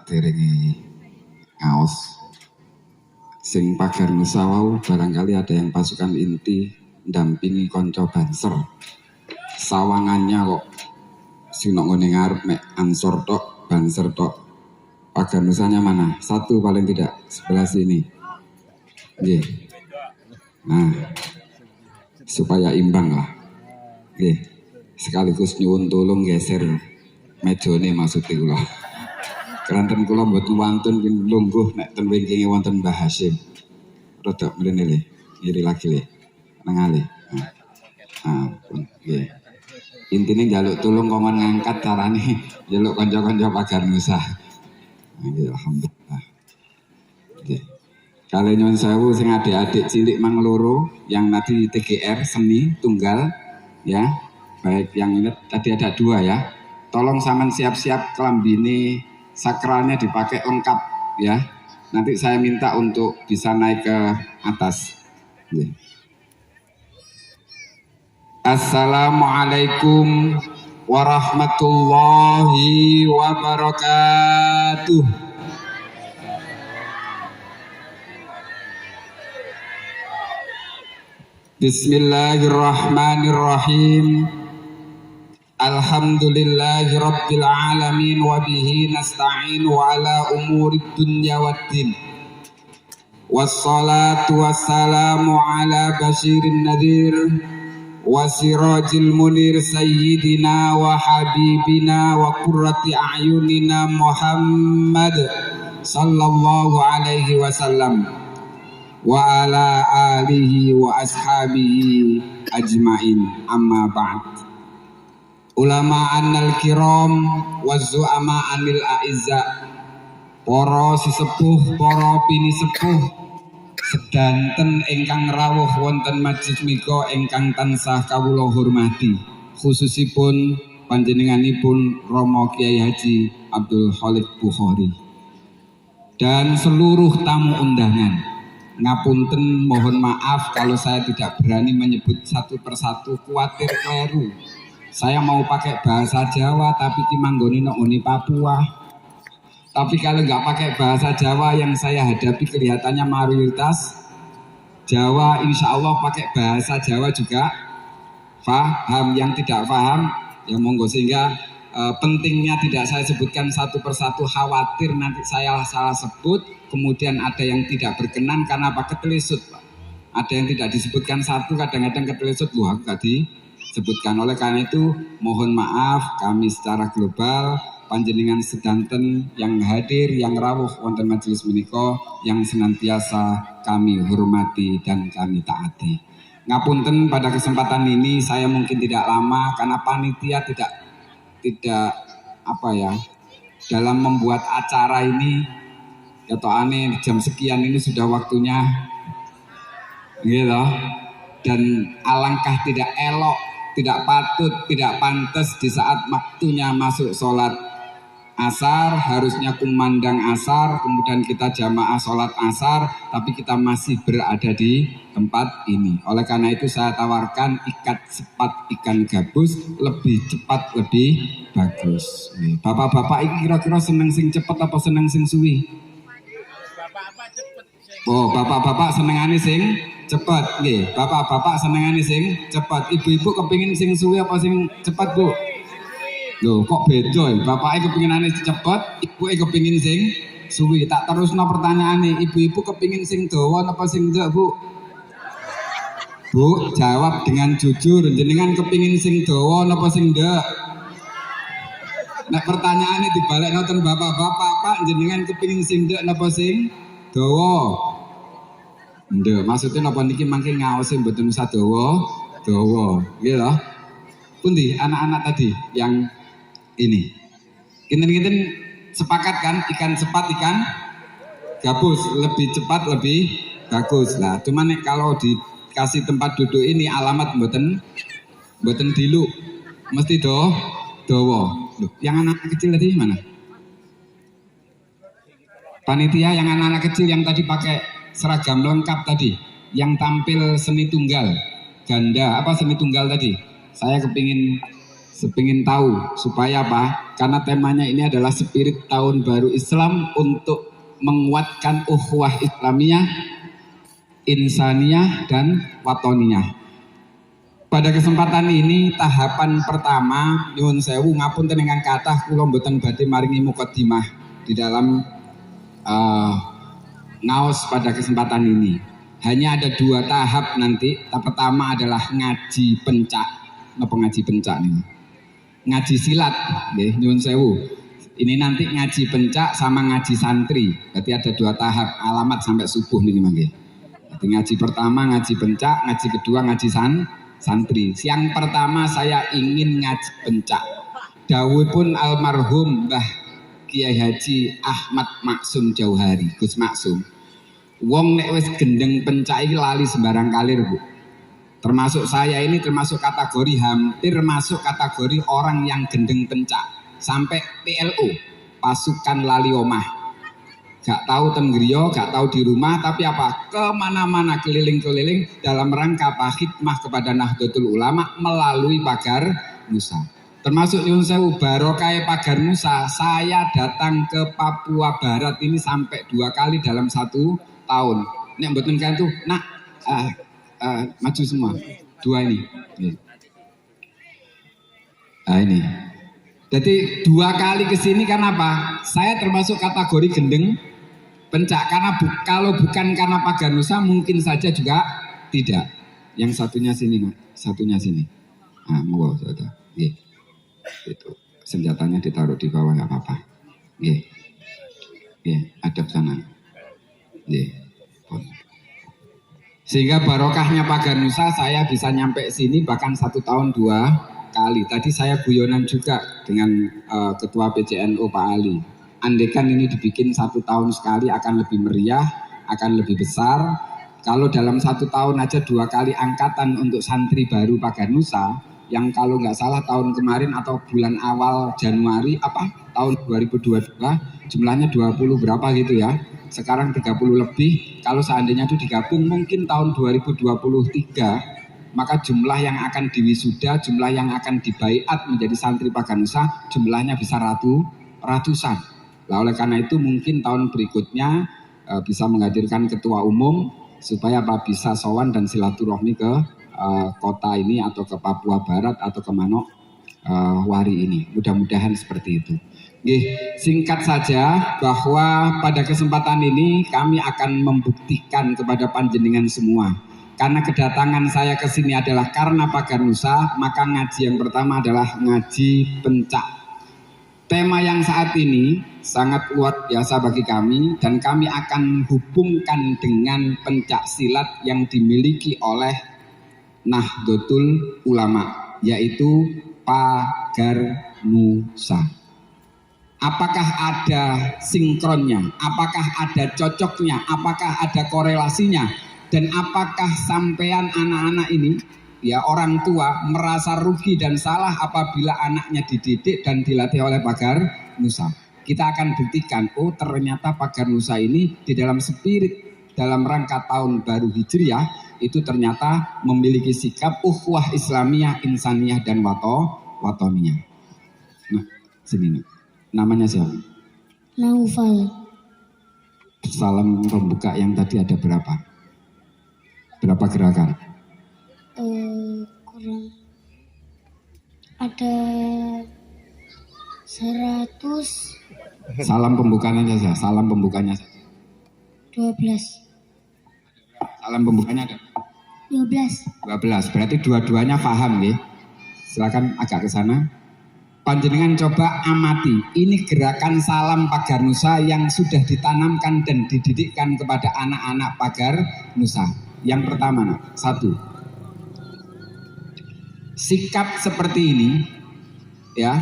saderenge ngaos sing pagar Nusa wau barangkali ada yang pasukan inti ndampingi kanca Banser. Sawangannya kok sing nang ngene ngarep mek Ansor tok, Banser tok. Pagar Nusanya mana? Satu paling tidak sebelah sini. Nggih. Nah, supaya imbang lah. Nggih. Sekaligus nyuwun tulung geser mejane maksud kula. Keranten kula mboten wonten lungguh nek ten wingkinge wonten Mbah Hasyim. Rodok mrene le, ngiri lagi le. Nengali. Nah, nggih. Intine njaluk tulung kongkon ngangkat carane njaluk kanca-kanca Pagar Nusa. Alhamdulillah. Nggih. Kali nyuwun sewu sing adik-adik cilik mang loro yang tadi TGR seni tunggal ya. Baik yang ini tadi ada 2 ya. Tolong sampean siap-siap kelambine sakralnya dipakai lengkap ya. Nanti saya minta untuk bisa naik ke atas. Nggih. Assalamualaikum warahmatullahi wabarakatuh. Bismillahirrahmanirrahim. Alhamdulillahi rabbil alamin wa bihi nasta'inu ala umuri dunya waddin. Wassalatu wassalamu ala basyirin nadhir wasirajil munir sayyidina wa habibina wa qurrati a'yunina Muhammad sallallahu alaihi wasallam wa ala alihi wa ashabihi ajmain, amma ba'd. Ulama annal kiram wa zu'ama anil a'izza, para sesepuh, para pinisepuh sedanten ingkang rawuh wonten majlis menika ingkang tansah kawula hormati, khususipun panjenenganipun Romo Kiai Haji Abdul Khalid Bukhari dan seluruh tamu undangan. Ngapunten, mohon maaf kalau saya tidak berani menyebut satu persatu, kuatir keliru. Saya mau pakai bahasa Jawa tapi kimanggoni nongoni Papua. Tapi kalau nggak pakai bahasa Jawa yang saya hadapi kelihatannya mayoritas Jawa, insya Allah pakai bahasa Jawa juga paham. Yang tidak paham ya monggo, sehingga pentingnya tidak saya sebutkan satu persatu, khawatir nanti saya salah sebut kemudian ada yang tidak berkenan karena apa, ketelisut Pak. Ada yang tidak disebutkan satu, kadang-kadang ketelisut, loh aku gak disebutkan. Oleh karena itu mohon maaf kami secara global, panjenengan sedanten yang hadir, yang rawuh wonten majelis menika, yang senantiasa kami hormati dan kami taati. Ngapunten, pada kesempatan ini saya mungkin tidak lama karena panitia tidak apa ya, dalam membuat acara ini ya toh aneh jam sekian ini sudah waktunya gitu. Dan alangkah tidak elok, tidak patut, tidak pantas di saat waktunya masuk sholat asar, harusnya kumandang asar, kemudian kita jamaah sholat asar, tapi kita masih berada di tempat ini. Oleh karena itu saya tawarkan ikat cepat ikan gabus, lebih cepat lebih bagus. Bapak-bapak ini kira-kira seneng sing cepat apa seneng sing suwi? Oh, bapak-bapak senengane sing cepat, nggih. Bapak-bapak senengane sing cepat. Ibu-ibu kepingin sing suwi apa sing cepat, Bu? Loh, kok beda ya? Bapaknya kepinginane cepat, ibuke kepingin sing suwi. Tak terusno pertanyaane, ibu-ibu kepingin sing dawa apa sing ndak, Bu? Bu, jawab dengan jujur, jenengan kepingin sing dawa apa sing ndak? Nek pertanyaane dibalik nonton bapak-bapak, Pak, jenengan kepingin sing ndak apa sing dawa? Ndak, maksudnya napa niki mangke ngaosi mboten usah dawa, nggih lho. Pundi anak-anak tadi yang ini? Kinten-kinten sepakat kan, ikan cepat ikan gabus, lebih cepat lebih bagus. Lah, cuman kalau dikasih tempat duduk ini alamat mboten dilu, mesti dawa. Loh, yang anak kecil tadi mana? Panitia yang anak-anak kecil yang tadi pakai seragam lengkap tadi, yang tampil seni tunggal ganda, apa seni tunggal tadi? Saya kepingin Sepingin tahu supaya apa? Karena temanya ini adalah spirit tahun baru Islam untuk menguatkan ukhuwah Islamiyah, insaniyah dan watoniyah. Pada kesempatan ini tahapan pertama nyuwun sewu ngapunten ingkang kathah kula mboten badhe maringi mukadimah di dalam ngaos pada kesempatan ini. Hanya ada 2 tahap nanti. Tahap pertama adalah ngaji pencak. Napa ngaji pencak nih? Ngaji silat, nggih nyuwun sewu. Ini nanti ngaji pencak sama ngaji santri. Berarti ada 2 tahap, alamat sampai subuh nih mangke. Jadi ngaji pertama ngaji pencak, ngaji kedua ngaji santri. Siang pertama saya ingin ngaji pencak. Dawuhipun almarhum Mbah Kiai Haji Ahmad Maksum Jauhari, Gus Maksum. Wong nek wis gendeng pencak iki lali sembarang kalir, Bu. Termasuk saya ini termasuk kategori hampir masuk kategori orang yang gendeng pencak. Sampai PLO, pasukan lali omah. Gak tahu tenggriyo, gak tahu di rumah, tapi apa? Kemana-mana keliling-keliling dalam rangka khidmah kepada Nahdlatul Ulama melalui Pagar Nusa. Termasuk nyuwun sewu barokah Pagar Nusa, saya datang ke Papua Barat ini sampai 2 kali dalam 1 tahun. Nek mboten kan tuh, nak maju semua 2 ini. Nah ini. Jadi 2 kali kesini kan apa? Saya termasuk kategori gendeng pencak karena kalau bukan karena Pagar Nusa mungkin saja juga tidak. Yang satunya sini, satunya sini. Nah, mau saudara. Itu senjatanya ditaruh di bawah nggak apa-apa. Adab sana. Sehingga barokahnya Pagar Nusa saya bisa nyampe sini bahkan 1 tahun 2 kali. Tadi saya guyonan juga dengan Ketua PCNU Pak Ali. Andekan ini dibikin 1 tahun sekali akan lebih meriah, akan lebih besar. Kalau dalam 1 tahun aja 2 kali angkatan untuk santri baru Pagar Nusa, yang kalau nggak salah tahun kemarin atau bulan awal Januari tahun 2022 jumlahnya 20 berapa gitu ya. Sekarang 30 lebih. Kalau seandainya itu digabung mungkin tahun 2023 maka jumlah yang akan diwisuda, jumlah yang akan dibaiat menjadi santri Pagar Nusa jumlahnya bisa ratusan. Nah, oleh karena itu mungkin tahun berikutnya bisa menghadirkan ketua umum supaya bisa sowan dan silaturahmi ke kota ini atau ke Papua Barat atau ke Manokwari ini. Mudah-mudahan seperti itu. Singkat saja bahwa pada kesempatan ini kami akan membuktikan kepada panjenengan semua. Karena kedatangan saya ke sini adalah karena Pagar Nusa, maka ngaji yang pertama adalah ngaji pencak. Tema yang saat ini sangat luar biasa bagi kami dan kami akan hubungkan dengan pencak silat yang dimiliki oleh Nahdlatul Ulama, yaitu Pagar Nusa. Apakah ada sinkronnya? Apakah ada cocoknya? Apakah ada korelasinya? Dan apakah sampean anak-anak ini, ya orang tua, merasa rugi dan salah apabila anaknya dididik dan dilatih oleh Pagar Nusa? Kita akan buktikan, oh ternyata Pagar Nusa ini di dalam spirit, dalam rangka tahun baru Hijriah, itu ternyata memiliki sikap ukhuwah Islamiyah, insaniyah, dan watoniyah. Nah, sini nih. Namanya siapa? Naufal. Salam pembuka yang tadi ada berapa? Berapa gerakan? Kurang. Ada 100. Salam pembukanya saja. Salam pembukanya saja. 12. Salam pembukanya ada? 12. 12. Berarti dua-duanya paham ya. Silakan agak ke sana. Panjenengan coba amati, ini gerakan salam Pagar Nusa yang sudah ditanamkan dan dididikkan kepada anak-anak Pagar Nusa. Yang pertama, 1. Sikap seperti ini, ya,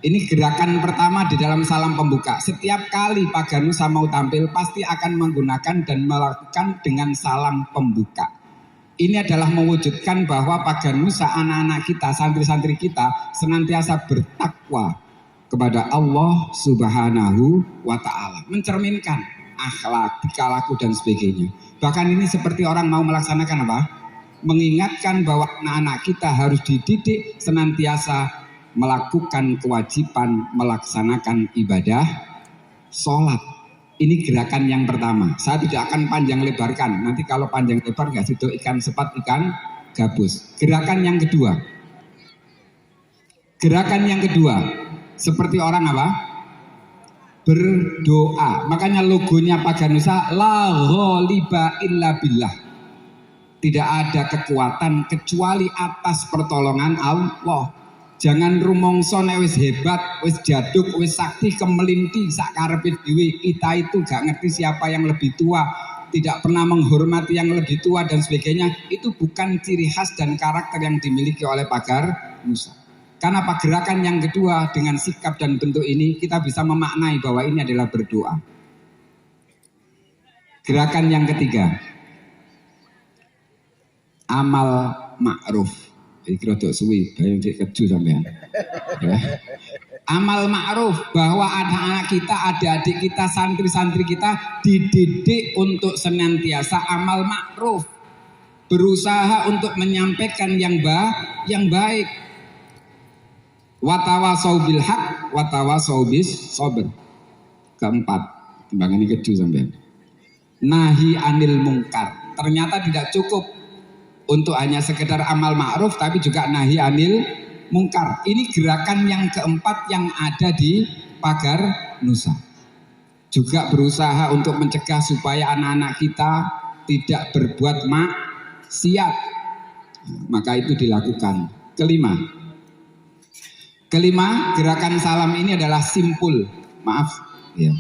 ini gerakan pertama di dalam salam pembuka. Setiap kali Pagar Nusa mau tampil, pasti akan menggunakan dan melakukan dengan salam pembuka. Ini adalah mewujudkan bahwa Pagar Nusa, anak-anak kita, santri-santri kita senantiasa bertakwa kepada Allah Subhanahu wa Ta'ala, mencerminkan akhlak, tingkah laku dan sebagainya. Bahkan ini seperti orang mau melaksanakan apa? Mengingatkan bahwa anak-anak kita harus dididik senantiasa melakukan kewajiban melaksanakan ibadah sholat. Ini gerakan yang pertama. Saya tidak akan panjang lebarkan. Nanti kalau panjang lebar nggak situ ikan sepat, ikan gabus. Gerakan yang kedua. Gerakan yang kedua. Seperti orang apa? Berdoa. Makanya logonya Paganusa la ghaliba illa billah. Tidak ada kekuatan kecuali atas pertolongan Allah. Jangan rumongso nek wis hebat, wis jaduk, wis sakti kemelinti sak karepe dhewe. Kita itu gak ngerti siapa yang lebih tua, tidak pernah menghormati yang lebih tua dan sebagainya. Itu bukan ciri khas dan karakter yang dimiliki oleh Paganusa. Karena apa? Gerakan yang kedua dengan sikap dan bentuk ini kita bisa memaknai bahwa ini adalah berdoa. Gerakan yang ketiga, amal ma'ruf. Iki rodok suwi, bayang cek keju sampean. Ya. Amal ma'ruf, bahwa anak-anak kita, adik-adik kita, santri-santri kita dididik untuk senantiasa amal ma'ruf. Berusaha untuk menyampaikan yang baik. Watawasau bil haq, watawasau bis sabr. Keempat, timbangan ini keju sampean. Nahi anil mungkar. Ternyata tidak cukup untuk hanya sekedar amal ma'ruf, tapi juga nahi anil mungkar. Ini gerakan yang keempat yang ada di Paganusa. Juga berusaha untuk mencegah supaya anak-anak kita tidak berbuat maksiat. Maka itu dilakukan. Kelima, gerakan salam ini adalah simpul. Maaf, ya.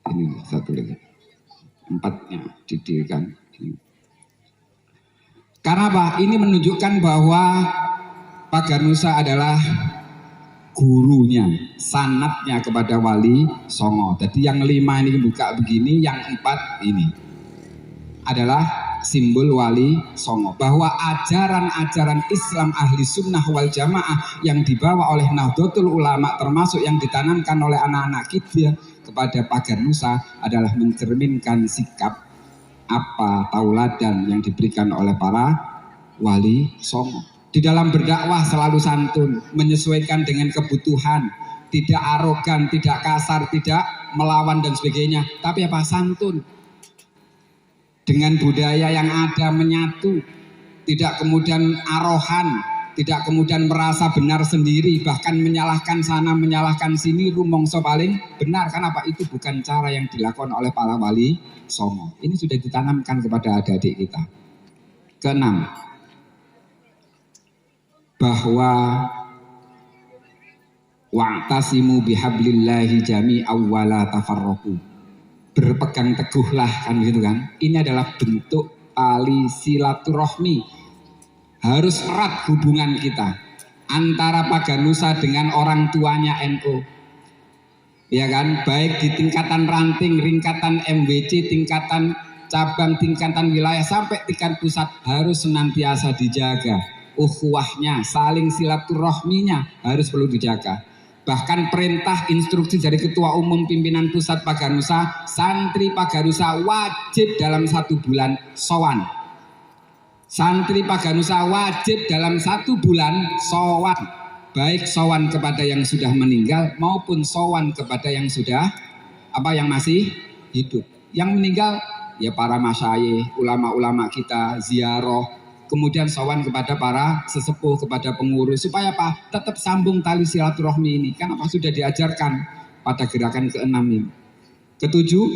Ini satu lagi. Empatnya didirikan. Karena apa? Ini menunjukkan bahwa Paganusa adalah gurunya, sanatnya kepada Wali Songo. Jadi yang 5 ini buka begini, yang 4 ini adalah simbol Wali Songo. Bahwa ajaran-ajaran Islam ahli sunnah wal jamaah yang dibawa oleh Nahdlatul Ulama, termasuk yang ditanamkan oleh anak-anak kita kepada Paganusa, adalah mencerminkan sikap apa tauladan yang diberikan oleh para Wali Songo. Di dalam berdakwah selalu santun, menyesuaikan dengan kebutuhan, tidak arogan, tidak kasar, tidak melawan dan sebagainya, tapi apa? Santun. Dengan budaya yang ada menyatu, tidak kemudian arohan, tidak kemudian merasa benar sendiri, bahkan menyalahkan sana, menyalahkan sini, rumongso paling benar. Kenapa? Itu bukan cara yang dilakukan oleh para Wali Songo. Ini sudah ditanamkan kepada adik-adik kita. Keenam, bahwa wa'tasimu bihablillahi jami'aw wa la tafarraqu. Berpegang teguhlah, kan gitu kan. Ini adalah bentuk tali silaturahmi. Harus erat hubungan kita antara Paganusa dengan orang tuanya NU. Ya kan, baik di tingkatan ranting, tingkatan MWC, tingkatan cabang, tingkatan wilayah sampai tingkat pusat harus senantiasa dijaga. Ukhuwahnya, saling silaturahminya harus perlu dijaga. Bahkan perintah instruksi dari Ketua Umum Pimpinan Pusat Paganusa, santri Paganusa wajib dalam 1 bulan sowan. Santri Paganusa wajib dalam 1 bulan sowan, baik sowan kepada yang sudah meninggal maupun sowan kepada yang sudah yang masih hidup. Yang meninggal ya para masyayikh, ulama-ulama kita, ziarah, kemudian sowan kepada para sesepuh, kepada pengurus, supaya apa? Tetap sambung tali silaturahmi ini. Kan apa sudah diajarkan pada gerakan ke-6 ini. Ketujuh,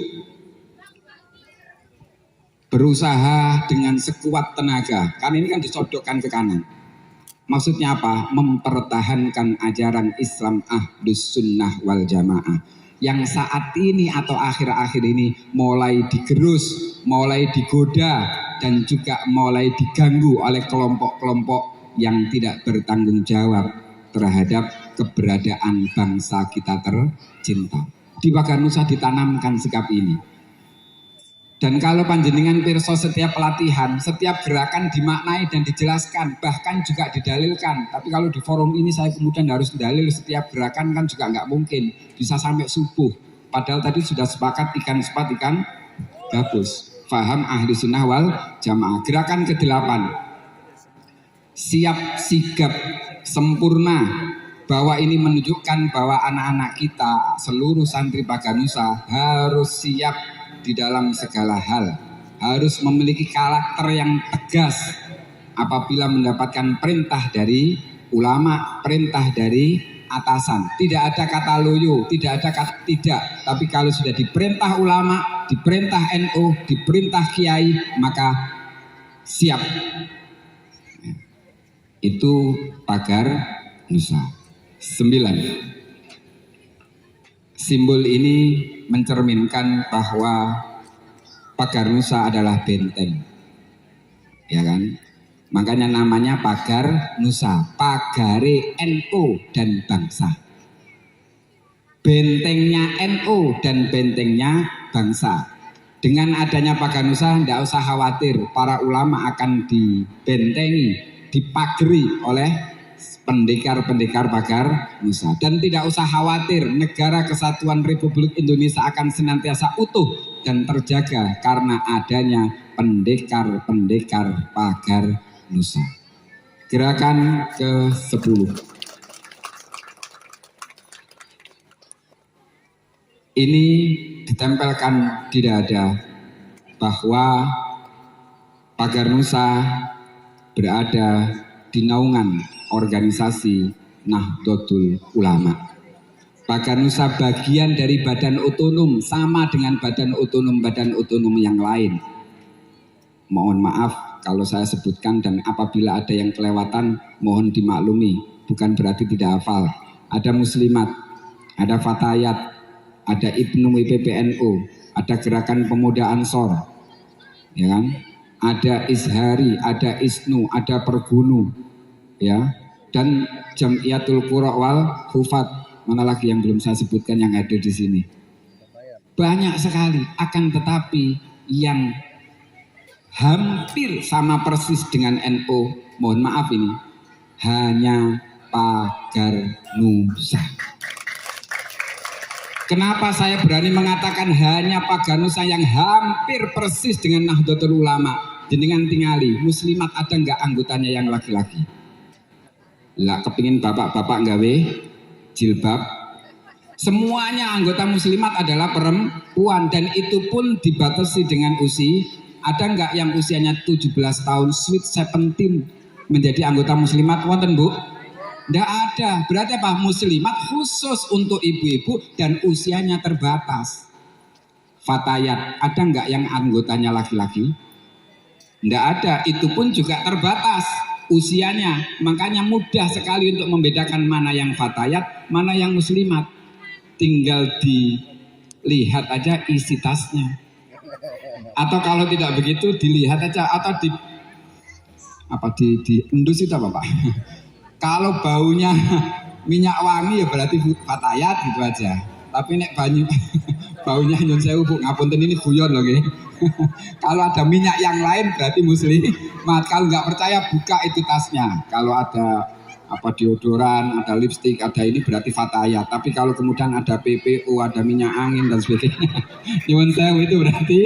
berusaha dengan sekuat tenaga. Karena ini kan disodokkan ke kanan. Maksudnya apa? Mempertahankan ajaran Islam Ahlus Sunnah wal Jamaah yang saat ini atau akhir-akhir ini mulai digerus, mulai digoda, dan juga mulai diganggu oleh kelompok-kelompok yang tidak bertanggung jawab terhadap keberadaan bangsa kita tercinta. Di Paganusa ditanamkan sikap ini. Dan kalau panjenengan pirsa setiap pelatihan, setiap gerakan dimaknai dan dijelaskan, bahkan juga didalilkan. Tapi kalau di forum ini saya kemudian harus dalil setiap gerakan kan juga nggak mungkin. Bisa sampai subuh. Padahal tadi sudah sepakat ikan sepat, ikan gabus. Faham ahli sunnah wal jamaah. Gerakan ke-8. siap sigap sempurna, bahwa ini menunjukkan bahwa anak-anak kita seluruh santri Paganusa harus siap di dalam segala hal, harus memiliki karakter yang tegas apabila mendapatkan perintah dari ulama, perintah dari atasan. Tidak ada kata loyo, tidak ada kata tidak, tapi kalau sudah diperintah ulama, diperintah NU, diperintah kiai, maka siap. Itu pagar Nusa. 9. Simbol ini mencerminkan bahwa pagar Nusa adalah benteng, ya kan? Makanya namanya pagar Nusa, pagare NU dan bangsa. Bentengnya NU dan bentengnya bangsa. Dengan adanya pagar Nusa, tidak usah khawatir, para ulama akan dibentengi, dipagari oleh pendekar-pendekar pagar Nusa. Dan tidak usah khawatir, negara kesatuan Republik Indonesia akan senantiasa utuh dan terjaga karena adanya pendekar-pendekar pagar Nusa. Gerakan ke-10. Ini ditempelkan di dada bahwa pagar Nusa berada di naungan organisasi Nahdlatul Ulama. Pagar Nusa bagian dari badan otonom, sama dengan badan otonom yang lain. Mohon maaf kalau saya sebutkan, dan apabila ada yang kelewatan mohon dimaklumi, bukan berarti tidak hafal. Ada Muslimat, ada Fatayat, ada Ibnu PPNU, ada Gerakan Pemuda Ansor, ya kan? Ada Izhari, ada Isnu, ada Pergunu, ya, dan Jamiatul Qura wal Hufat. Mana lagi yang belum saya sebutkan yang ada di sini? Banyak sekali, akan tetapi yang hampir sama persis dengan NU, mohon maaf ini, hanya pagar Nusa. Kenapa saya berani mengatakan hanya pagar Nusa yang hampir persis dengan Nahdlatul Ulama? Jenengan tingali, Muslimat ada nggak anggotanya yang laki-laki? Lah kepingin bapak-bapak nggawe jilbab? Semuanya anggota Muslimat adalah perempuan, dan itu pun dibatasi dengan usia. Ada nggak yang usianya 17 tahun, sweet 17, menjadi anggota Muslimat? Wonten Bu? Nggak ada. Berarti apa? Muslimat khusus untuk ibu-ibu dan usianya terbatas. Fatayat, ada nggak yang anggotanya laki-laki? Nggak ada. Itu pun juga terbatas usianya. Makanya mudah sekali untuk membedakan mana yang fatayat, mana yang muslimat. Tinggal dilihat aja isi tasnya. Atau kalau tidak begitu dilihat aja, atau di endus itu apa Pak? Kalau baunya minyak wangi ya berarti fatayat gitu aja. Tapi nek baunya nyun sewu Bu, ngapunten ini guyon loh nggih. Kalau ada minyak yang lain berarti muslimat. Kalau nggak percaya buka itu tasnya. Kalau ada deodoran, ada lipstik, ada ini berarti fatayat. Tapi kalau kemudian ada PPO, ada minyak angin dan sebagainya, nyun sewu itu berarti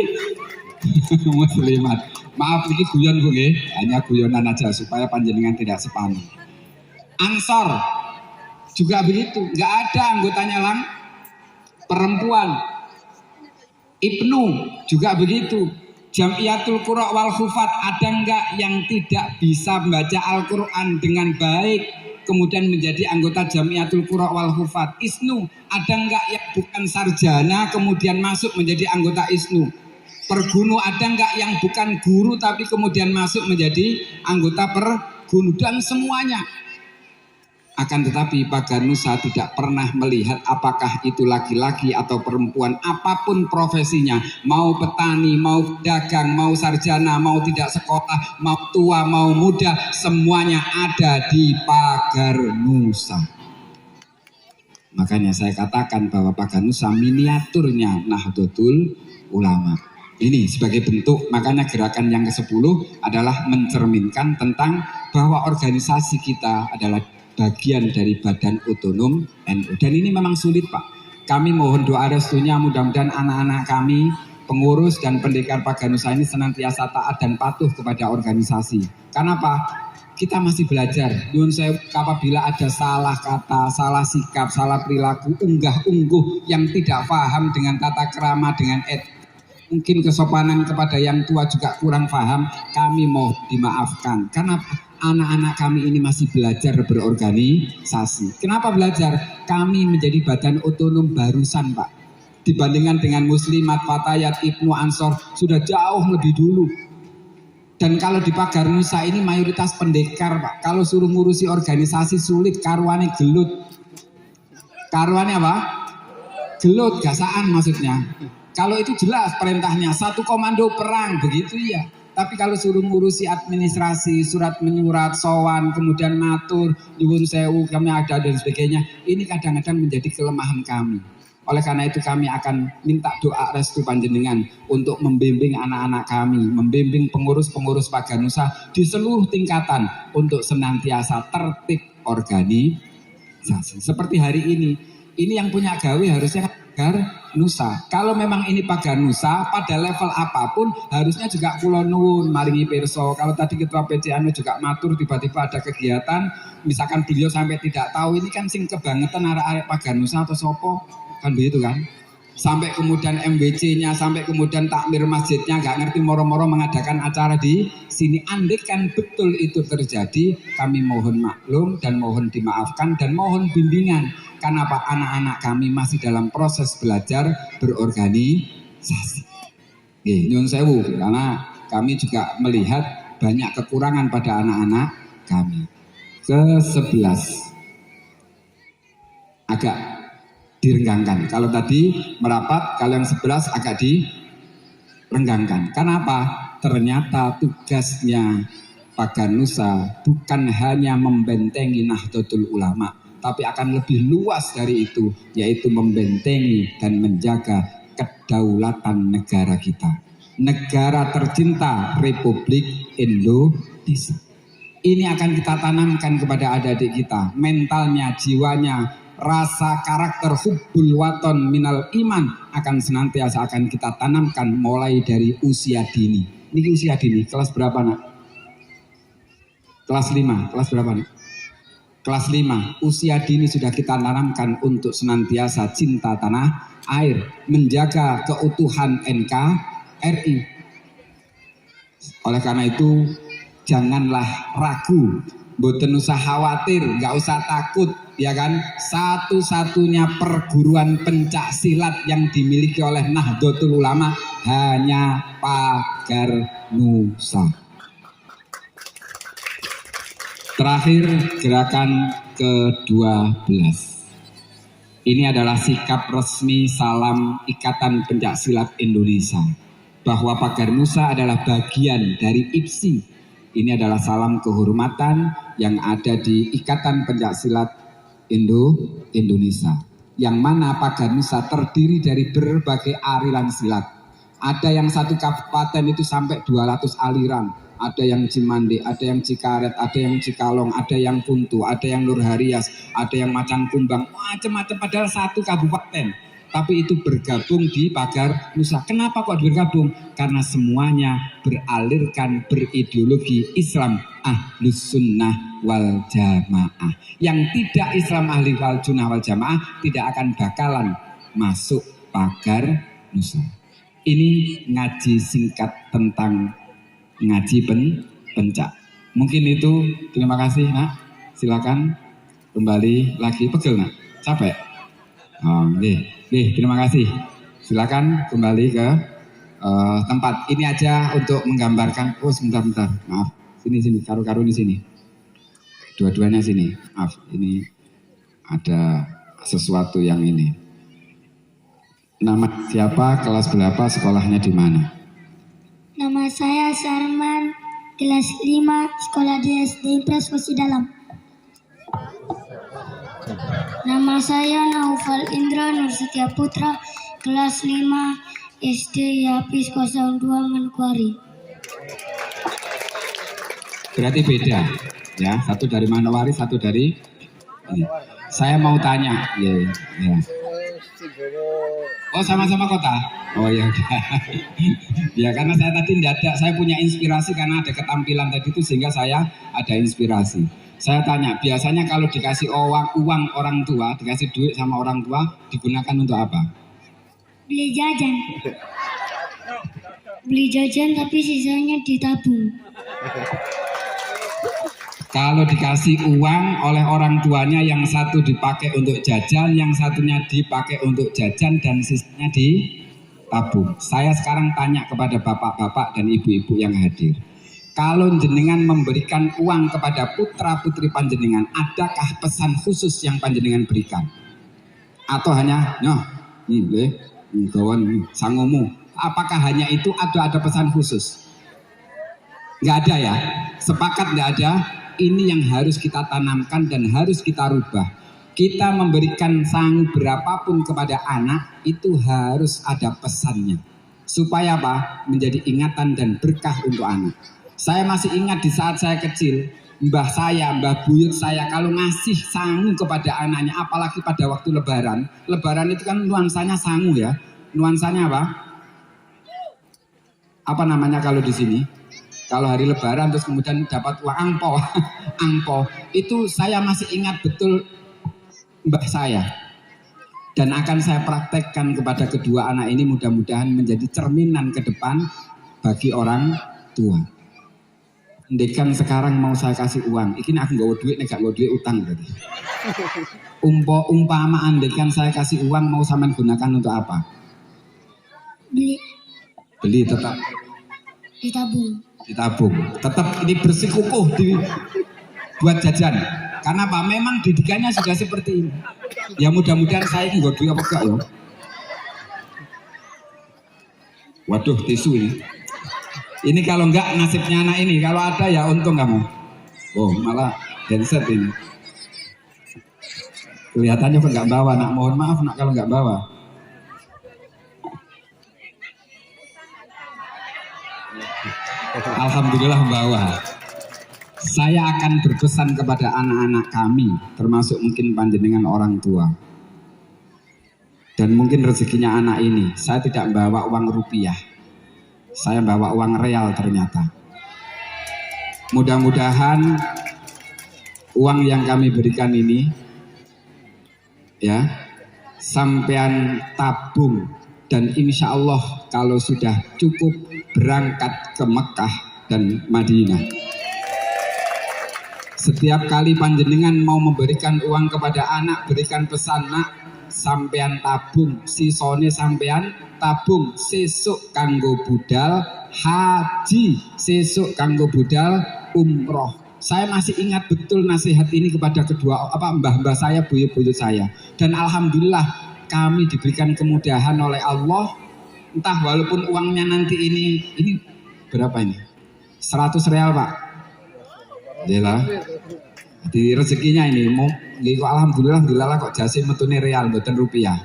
muslimat. Maaf ini guyon Bu nggih, hanya guyonan aja supaya panjenengan tidak sepanik. Ansor juga begitu, nggak ada anggotanya perempuan. Ibnu juga begitu. Jamiatul Qura wal Hufat, ada nggak yang tidak bisa membaca Al-Quran dengan baik kemudian menjadi anggota Jamiatul Qura wal Hufat? Isnu, ada nggak yang bukan sarjana kemudian masuk menjadi anggota Isnu? Pergunu, ada nggak yang bukan guru tapi kemudian masuk menjadi anggota pergunu? Dan semuanya. Akan tetapi pagar Nusa tidak pernah melihat apakah itu laki-laki atau perempuan, apapun profesinya, mau petani, mau dagang, mau sarjana, mau tidak sekolah, mau tua, mau muda, semuanya ada di pagar Nusa. Makanya saya katakan bahwa pagar Nusa miniaturnya Nahdlatul Ulama. Ini sebagai bentuk, makanya gerakan yang ke-10 adalah mencerminkan tentang bahwa organisasi kita adalah bagian dari badan otonom NU. Dan ini memang sulit Pak. Kami mohon doa restunya, mudah-mudahan anak-anak kami, pengurus dan pendekar pagar Nusa ini senantiasa taat dan patuh kepada organisasi. Karena apa? kita masih belajar. Nyun sewu, apabila ada salah kata, salah sikap, salah perilaku, unggah-ungguh yang tidak paham dengan tata krama, dengan mungkin kesopanan kepada yang tua juga kurang paham, kami mau dimaafkan. Karena anak-anak kami ini masih belajar berorganisasi. Kenapa belajar? Kami menjadi badan otonom barusan, Pak. Dibandingkan dengan Muslimat, Fatayat, Ibnu Ansor sudah jauh lebih dulu. Dan kalau di Pagar Nusa ini mayoritas pendekar, Pak. Kalau suruh ngurusi organisasi sulit, karuannya gelut. Karuannya apa? Gelut, gasaan maksudnya. Kalau itu jelas perintahnya, satu komando perang, begitu ya. Tapi kalau suruh ngurusi administrasi, surat menyurat, sowan, kemudian matur, nyuwun sewu, kami ada dan sebagainya, ini kadang-kadang menjadi kelemahan kami. Oleh karena itu kami akan minta doa restu panjenengan untuk membimbing anak-anak kami, membimbing pengurus-pengurus Pagar Nusa di seluruh tingkatan untuk senantiasa tertib organisasi. Seperti hari ini yang punya gawe harusnya Pagar Nusa. Kalau memang ini Pagar Nusa pada level apapun harusnya juga kula nuwun maringi pirsa. Kalau tadi ketua PCA juga matur tiba-tiba ada kegiatan, misalkan beliau sampai tidak tahu ini kan sing kebangetan arek-arek Pagar Nusa atau sopo. Kan begitu kan, sampai kemudian MWC-nya, sampai kemudian takmir masjidnya nggak ngerti, moro-moro mengadakan acara di sini. Andaikan betul itu terjadi, kami mohon maklum dan mohon dimaafkan dan mohon bimbingan. Karena Pak, anak-anak kami masih dalam proses belajar berorganisasi. Nyun sewu, karena kami juga melihat banyak kekurangan pada anak-anak kami. Ke-11 agak direnggangkan. Kalau tadi merapat, kalau yang 11 agak direnggangkan. Kenapa? Ternyata tugasnya Pagar Nusa bukan hanya membentengi Nahdlatul Ulama, tapi akan lebih luas dari itu, yaitu membentengi dan menjaga kedaulatan negara kita. Negara tercinta Republik Indonesia. Ini akan kita tanamkan kepada adik-adik kita, mentalnya, jiwanya, rasa karakter hubbul waton minal iman akan senantiasa akan kita tanamkan mulai dari usia dini. Ini usia dini, kelas berapa nak? Kelas 5, kelas berapa nak? Kelas 5, usia dini sudah kita tanamkan untuk senantiasa cinta tanah air, menjaga keutuhan NKRI. Oleh karena itu, janganlah ragu, mboten usah khawatir, nggak usah takut, ya kan? Satu-satunya perguruan pencak silat yang dimiliki oleh Nahdlatul Ulama hanya Pagar Nusa. Terakhir, gerakan ke-12. Ini adalah sikap resmi salam Ikatan Pencak Silat Indonesia, bahwa Pagar Nusa adalah bagian dari IPSI. Ini adalah salam kehormatan yang ada di Ikatan Pencak Silat Indonesia, yang mana Pagar Nusa terdiri dari berbagai aliran silat. Ada yang satu kabupaten itu sampai 200 aliran, ada yang Cimande, ada yang Cikaret, ada yang Cikalong, ada yang Kuntu, ada yang Nurharias, ada yang Macan Kumbang, macam-macam, padahal satu kabupaten. Tapi itu bergabung di Pagar Nusa. Kenapa kok bergabung? Karena semuanya beralirkan berideologi Islam Ahlus Sunnah wal Jamaah. Yang tidak Islam Ahli wal Sunnah wal Jamaah tidak akan bakalan masuk Pagar Nusa. Ini ngaji singkat tentang ngaji pencak. Mungkin itu, terima kasih nak. Silakan kembali lagi, pegel nak? Capek? Oh, terima kasih. Silakan kembali ke tempat. Ini aja untuk menggambarkan. Oh, sebentar, maaf. Sini, karu-karu di sini. Dua-duanya sini. Maaf, ini ada sesuatu yang ini. Nama siapa, kelas berapa, sekolahnya di mana? Nama saya Sarman, kelas 5, sekolah di SD Impres Wasi Dalam. Nama saya Naufal Indra Nur Setia Putra, kelas 5, SD Yapis 02 Manokwari. Berarti beda, ya. Satu dari Manowari, satu dari ini. Saya mau tanya, ya. Oh sama-sama kota. Oh ya udah. Ya karena saya tadi tidak ada, saya punya inspirasi karena ada ketampilan tadi itu sehingga saya ada inspirasi. Saya tanya, biasanya kalau dikasih uang orang tua, dikasih duit sama orang tua, digunakan untuk apa? Beli jajan. Beli jajan tapi sisanya ditabung. Kalau dikasih uang oleh orang tuanya, yang satu dipakai untuk jajan, yang satunya dipakai untuk jajan, dan sisanya ditabung. Saya sekarang tanya kepada bapak-bapak dan ibu-ibu yang hadir. Kalau jenengan memberikan uang kepada putra-putri panjenengan, adakah pesan khusus yang panjenengan berikan? Atau hanya, kawan sangumu. Apakah hanya itu atau ada pesan khusus? Nggak ada ya? Sepakat nggak ada? Ini yang harus kita tanamkan dan harus kita rubah. Kita memberikan sangu berapapun kepada anak, itu harus ada pesannya. Supaya apa? Menjadi ingatan dan berkah untuk anak. Saya masih ingat di saat saya kecil, mbah buyut saya kalau ngasih sangu kepada anaknya, apalagi pada waktu lebaran. Lebaran itu kan nuansanya sangu ya. Nuansanya apa? Apa namanya kalau di sini? Kalau hari lebaran terus kemudian dapat uang angpo. Angpo. Itu saya masih ingat betul mbah saya. Dan akan saya praktekkan kepada kedua anak ini, mudah-mudahan menjadi cerminan ke depan bagi orang tua. Ndekan sekarang mau saya kasih uang, ini aku nggak duit, nggak duit utang tadi. Umpama andekan saya kasih uang mau sampean gunakan untuk apa? Beli tetap. Ditabung. Tetap ini bersikukuh buat jajan. Karena apa? Memang didikannya sudah seperti ini. Ya mudah-mudahan saya ini nggak duit apa enggak ya. Waduh tisu ini. Ini kalau enggak nasibnya anak ini, kalau ada ya untung kamu. Oh malah handset ini. Kelihatannya kok enggak bawa, nak mohon maaf nak kalau enggak bawa. Alhamdulillah bawa. Saya akan berpesan kepada anak-anak kami, termasuk mungkin panjenengan orang tua. Dan mungkin rezekinya anak ini, saya tidak bawa uang rupiah. Saya bawa uang real ternyata. Mudah-mudahan uang yang kami berikan ini ya sampean tabung, dan insya Allah kalau sudah cukup berangkat ke Mekah dan Madinah. Setiap kali panjenengan mau memberikan uang kepada anak, berikan pesan, nak sampean tabung, sisone sampean tabung, sesuk kanggo budal haji, sesuk kanggo budal umroh. Saya masih ingat betul nasihat ini kepada kedua mbah-mbah saya, buyut-buyut saya. Dan alhamdulillah kami diberikan kemudahan oleh Allah. Entah walaupun uangnya nanti ini berapa ini? 100 real Pak. Jelah. Di rezekinya ini alhamdulillah kok jase metune real mboten rupiah.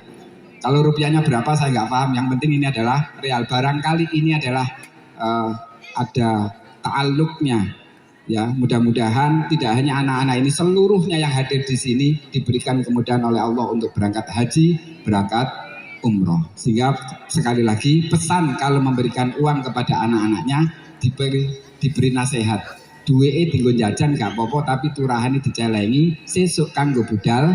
Kalau rupiahnya berapa saya nggak paham. Yang penting ini adalah real. Barangkali ini adalah ada ta'alluqnya. Ya, mudah-mudahan tidak hanya anak-anak ini, seluruhnya yang hadir di sini diberikan kemudahan oleh Allah untuk berangkat haji, berangkat umroh. Sehingga sekali lagi pesan kalau memberikan uang kepada anak-anaknya diberi nasihat. Duwe tinggo jajan gak apa-apa, tapi turahane dicelengi sesuk kanggo budal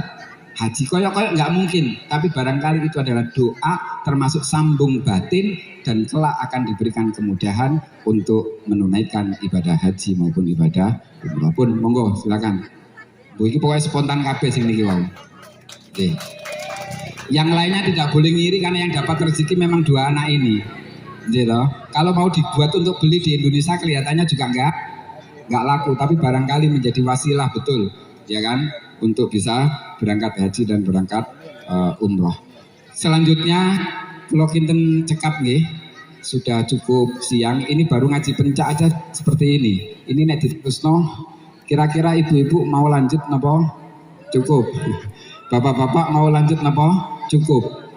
haji. Koyok nggak mungkin, tapi barangkali itu adalah doa termasuk sambung batin, dan kelak akan diberikan kemudahan untuk menunaikan ibadah haji maupun ibadah umroh pun. Monggo silakan. Bu iki pokoknya spontan kabeh sing niki wae. Oke. Yang lainnya tidak boleh ngiri karena yang dapat rezeki memang dua anak ini. Gitu. Kalau mau dibuat untuk beli di Indonesia kelihatannya juga nggak laku, tapi barangkali menjadi wasilah betul, ya kan, untuk bisa berangkat haji dan berangkat umroh. Selanjutnya kalau kinten cekap nggih, sudah cukup siang. Ini baru ngaji pencak aja seperti ini. Ini nek diterusno, kira-kira ibu-ibu mau lanjut napa? Cukup. Bapak-bapak mau lanjut napa? Cukup.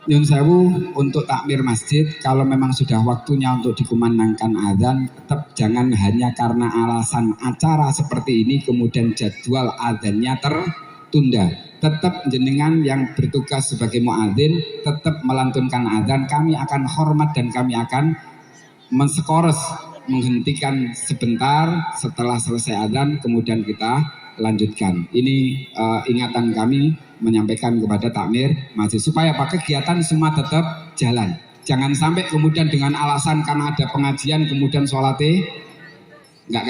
Nyun sewu untuk takmir masjid, kalau memang sudah waktunya untuk dikumandangkan azan, tetap jangan hanya karena alasan acara seperti ini kemudian jadwal azannya tertunda. tetap jenengan yang bertugas sebagai muadzin tetap melantunkan adzan, kami akan hormat dan kami akan menskores, menghentikan sebentar setelah selesai adzan, kemudian kita lanjutkan. Ini ingatan kami menyampaikan kepada takmir masjid supaya kegiatan semua tetap jalan. Jangan sampai kemudian dengan alasan karena ada pengajian kemudian sholatnya nggak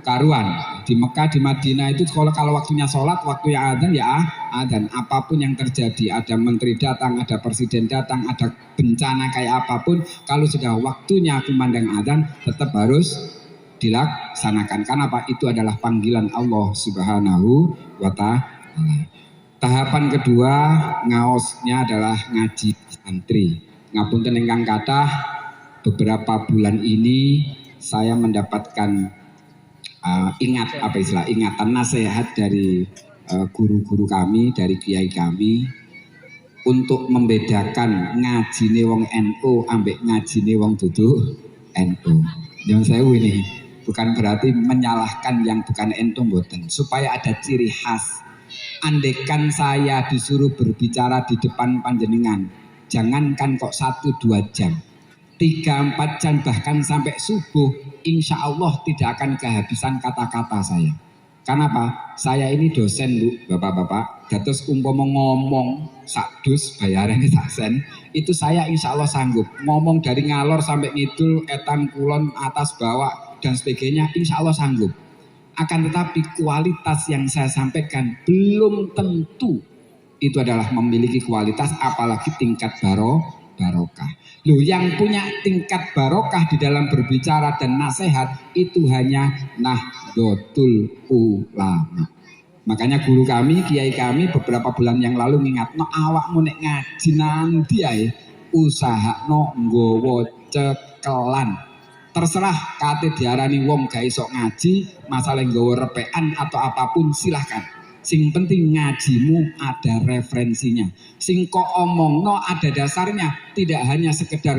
karuan. Di Mekah, di Madinah itu kalau waktunya sholat, waktu yang adzan ya adzan. Apapun yang terjadi, ada menteri datang, ada presiden datang, ada bencana kayak apapun, kalau sudah waktunya kumandang adzan tetap harus dilaksanakan. Karena apa? Itu adalah panggilan Allah Subhanahu wa Ta'ala. Tahapan kedua ngaosnya adalah ngaji santri. Ngapunten ingkang kathah, beberapa bulan ini saya mendapatkan ingatan nasihat dari guru-guru kami, dari kiai kami untuk membedakan ngajine wong NU ambek ngajine wong dudu NU. Yang saya ini bukan berarti menyalahkan yang bukan NU, mboten, supaya ada ciri khas. Andekan saya disuruh berbicara di depan panjenengan, jangankan kok 1-2 jam, 3-4 jam bahkan sampai subuh, insya Allah tidak akan kehabisan kata-kata saya. Kenapa? Saya ini dosen, Bu, bapak-bapak. Dados umpama ngomong sakdus bayarannya saksen, itu saya insya Allah sanggup. Ngomong dari ngalor sampai ngidul, etan kulon, atas bawah dan sebagainya, insya Allah sanggup. Akan tetapi kualitas yang saya sampaikan belum tentu itu adalah memiliki kualitas, apalagi tingkat barokah. Loh, yang punya tingkat barokah di dalam berbicara dan nasihat itu hanya Nahdlatul Ulama. Makanya guru kami, kiai kami beberapa bulan yang lalu ngingatno, awakmu nek ngaji nanti ae usahakno nggawa cekelan. Terserah kate diarani wong gak iso ngaji, masalah nggawa repekan atau apapun silahkan. Sing penting ngajimu ada referensinya. Sing kok omongno ada dasarnya, tidak hanya sekedar